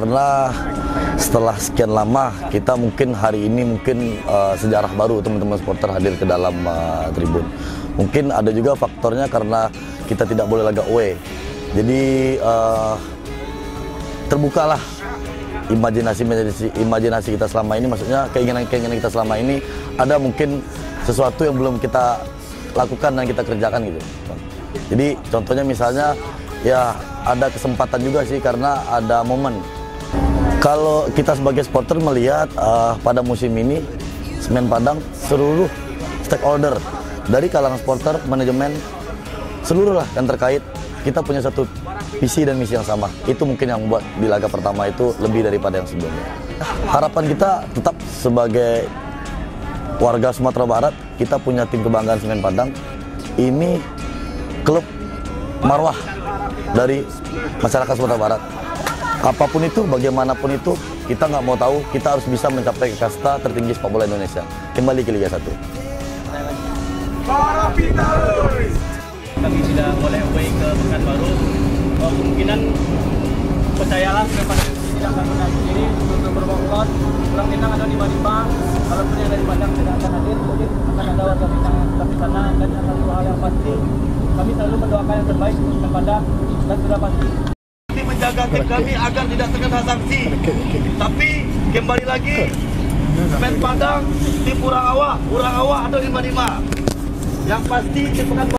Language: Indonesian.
karena setelah sekian lama kita mungkin hari ini sejarah baru teman-teman supporter hadir ke dalam tribun. Mungkin ada juga faktornya karena kita tidak boleh laga away. Jadi terbukalah imajinasi kita selama ini, maksudnya keinginan kita selama ini. Ada mungkin sesuatu yang belum kita lakukan dan kita kerjakan gitu. Jadi contohnya misalnya ya ada kesempatan juga sih karena ada momen. Kalau kita sebagai supporter melihat pada musim ini Semen Padang seluruh stakeholder dari kalangan supporter, manajemen, seluruh lah yang terkait, kita punya satu visi dan misi yang sama. Itu mungkin yang membuat di laga pertama itu lebih daripada yang sebelumnya. Harapan kita tetap sebagai warga Sumatera Barat, kita punya tim kebanggaan Semen Padang. Ini klub marwah dari masyarakat Sumatera Barat. Apapun itu, bagaimanapun itu, kita nggak mau tahu, kita harus bisa mencapai kasta tertinggi sepak bola Indonesia. Kembali ke Liga 1. Kami sudah boleh away ke Pekanbaru. Kemungkinan percayalah kepada tidak akan menang sendiri untuk berbongkot. Kurang bintang ada 5-5. Kalaupun yang dari Padang tidak akan hadir, mungkin akan ada warga bintang yang tetap di sana. Dan satu hal yang pasti, kami selalu mendoakan yang terbaik untuk Padang dan sudah pasti menjaga tim kami agar tidak terkena sanksi. Tapi kembali lagi, Semen Padang di Purang Awak ada 5-5. Yang pasti di Pekanbaru.